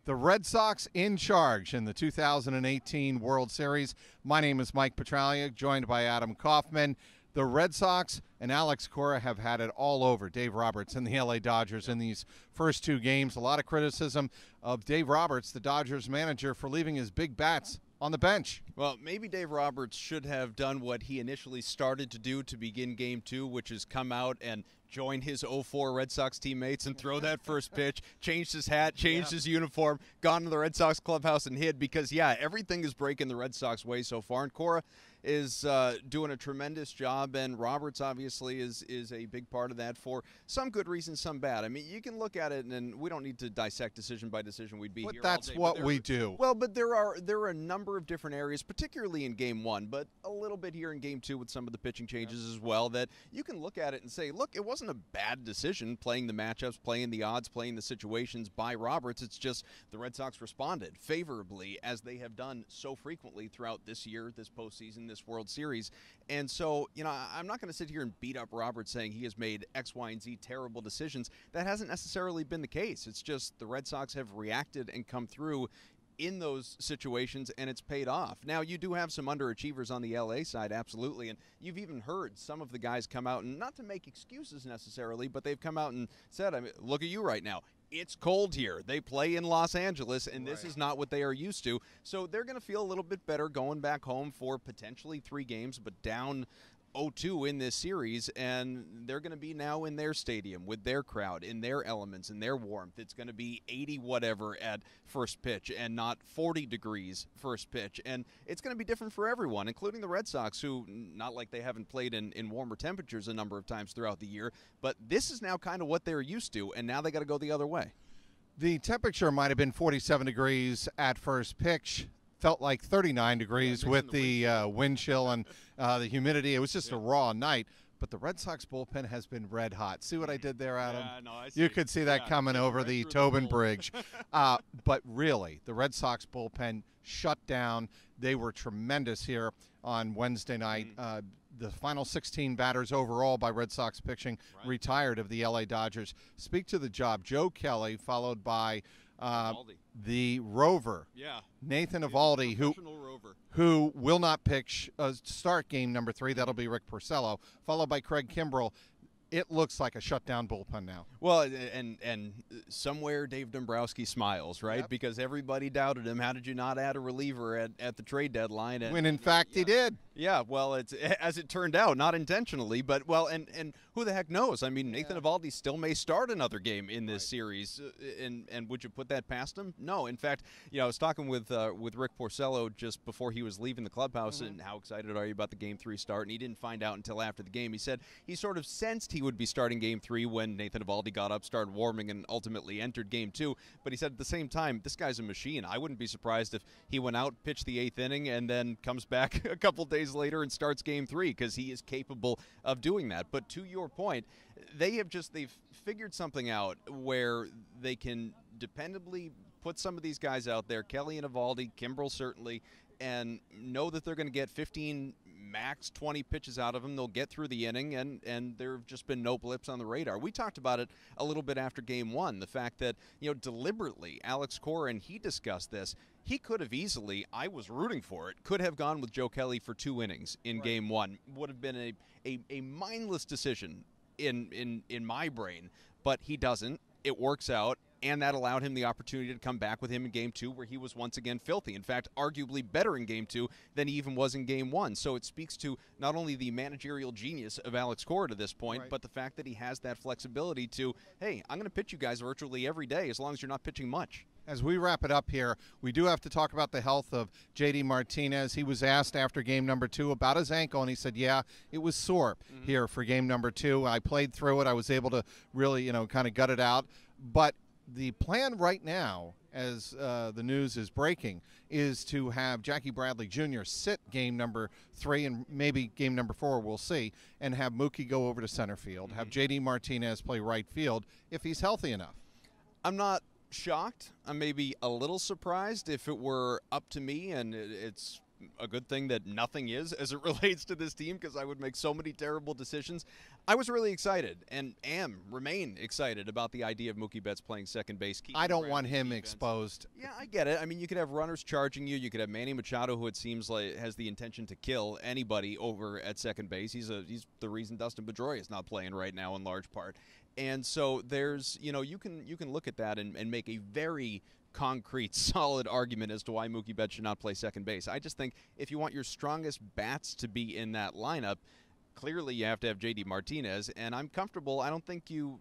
The Red Sox in charge in the 2018 World Series. My name is Mike Petralia, joined by Adam Kaufman. The Red Sox and Alex Cora have had it all over Dave Roberts and the LA Dodgers in these first two games. A lot of criticism of Dave Roberts, the Dodgers manager, for leaving his big bats on the bench. Well, maybe Dave Roberts should have done what he initially started to do to begin Game 2, which is come out and join his 04 Red Sox teammates and throw that first pitch, changed his hat, changed his uniform, gone to the Red Sox clubhouse and hid because, yeah, everything is breaking the Red Sox way so far. And Cora is doing a tremendous job, and Roberts obviously is a big part of that for some good reasons, some bad. I mean, you can look at it, and we don't need to dissect decision by decision. We'd be here all that's day, what we do. Well, but there are a number of different areas, particularly in Game 1, but a little bit here in Game 2 with some of the pitching changes as well, that you can look at it and say, look, it wasn't a bad decision playing the matchups, playing the odds, playing the situations by Roberts. It's just the Red Sox responded favorably, as they have done so frequently throughout this year, this postseason, this World Series. And so, you know, I'm not going to sit here and beat up Roberts saying he has made X, Y, and Z terrible decisions. That hasn't necessarily been the case. It's just the Red Sox have reacted and come through in those situations, and it's paid off. Now, you do have some underachievers on the LA side, absolutely, and you've even heard some of the guys come out, and not to make excuses necessarily, but they've come out and said, I mean, look at you right now. It's cold here. They play in Los Angeles, and this is not what they are used to. So they're going to feel a little bit better going back home for potentially 3 games, but down 0-2 in this series, and they're going to be now in their stadium with their crowd, in their elements, in their warmth. It's going to be 80 whatever at first pitch and not 40 degrees first pitch, and it's going to be different for everyone, including the Red Sox, who, not like they haven't played in warmer temperatures a number of times throughout the year, but this is now kind of what they're used to, and now they got to go the other way. The temperature might have been 47 degrees at first pitch. Felt like 39 degrees with the wind chill and the humidity. It was just a raw night. But the Red Sox bullpen has been red hot. See what I did there, Adam? Yeah, no, I see. You could see that coming over right the through Tobin the Bridge. But really, the Red Sox bullpen shut down. They were tremendous here on Wednesday night. The final 16 batters overall by Red Sox pitching retired of the LA Dodgers. Speak to the job. Joe Kelly, followed by the Rover, Nathan Eovaldi, who will not pitch start game number 3. That'll be Rick Porcello, followed by Craig Kimbrell. It looks like a shutdown bullpen now. Well, and somewhere Dave Dombrowski smiles, right? Yep. Because everybody doubted him. How did you not add a reliever at the trade deadline? And, when, in fact, he did. Yeah, well, it's as it turned out, not intentionally, but, well, and who the heck knows? I mean, Nathan Eovaldi still may start another game in this series, and would you put that past him? No. In fact, you know, I was talking with Rick Porcello just before he was leaving the clubhouse, and how excited are you about the Game 3 start? And he didn't find out until after the game. He said he sort of sensed he would be starting Game 3 when Nathan Eovaldi got up, started warming, and ultimately entered Game 2. But he said at the same time, this guy's a machine. I wouldn't be surprised if he went out, pitched the 8th inning, and then comes back a couple days later and starts Game 3, because he is capable of doing that. But to your point, they've figured something out where they can dependably put some of these guys out there, Kelly and Eovaldi, Kimbrell certainly, and know that they're going to get 15, max 20 pitches out of them. They'll get through the inning, and there have just been no blips on the radar. We talked about it a little bit after Game 1, the fact that, you know, deliberately, Alex Cora, and he discussed this, he could have easily, I was rooting for it, could have gone with Joe Kelly for 2 innings in Game 1. Would have been a mindless decision in my brain, but he doesn't. It works out, and that allowed him the opportunity to come back with him in Game 2, where he was once again filthy. In fact, arguably better in Game 2 than he even was in Game 1. So it speaks to not only the managerial genius of Alex Cora to this point, but the fact that he has that flexibility to, hey, I'm going to pitch you guys virtually every day as long as you're not pitching much. As we wrap it up here, we do have to talk about the health of J.D. Martinez. He was asked after game number 2 about his ankle, and he said, yeah, it was sore here for game number 2. I played through it. I was able to really, you know, kind of gut it out. But the plan right now, as the news is breaking, is to have Jackie Bradley Jr. sit game number 3 and maybe game number 4, we'll see, and have Mookie go over to center field, have J.D. Martinez play right field if he's healthy enough. I'm not shocked. I'm maybe a little surprised. If it were up to me, and it's a good thing that nothing is as it relates to this team, because I would make so many terrible decisions. I was really excited and remain excited about the idea of Mookie Betts playing second base. I don't want him exposed. Yeah, I get it. I mean, you could have runners charging you. You could have Manny Machado, who it seems like has the intention to kill anybody over at second base. He's the reason Dustin Pedroia is not playing right now in large part. And so there's, you can look at that and make a very concrete, solid argument as to why Mookie Betts should not play second base. I just think if you want your strongest bats to be in that lineup, clearly you have to have J.D. Martinez, and I'm comfortable. I don't think you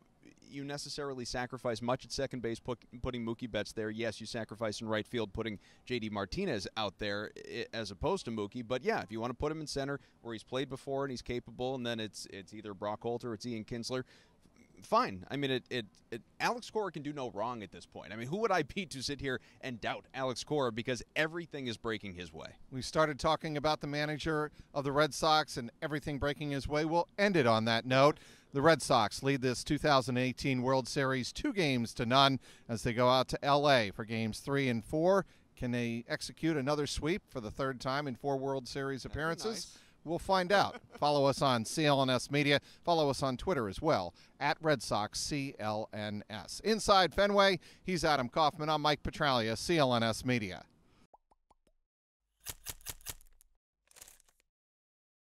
necessarily sacrifice much at second base putting Mookie Betts there. Yes, you sacrifice in right field putting J.D. Martinez out there as opposed to Mookie. But, yeah, if you want to put him in center where he's played before and he's capable, and then it's either Brock Holt or it's Ian Kinsler, fine. I mean, Alex Cora can do no wrong at this point. I mean, who would I be to sit here and doubt Alex Cora, because everything is breaking his way? We started talking about the manager of the Red Sox and everything breaking his way. We'll end it on that note. The Red Sox lead this 2018 World Series 2-0 as they go out to L.A. for games 3 and 4. Can they execute another sweep for the third time in 4 World Series appearances? Nice. We'll find out. Follow us on CLNS Media. Follow us on Twitter as well, at Red Sox CLNS. Inside Fenway, he's Adam Kaufman. I'm Mike Petralia, CLNS Media.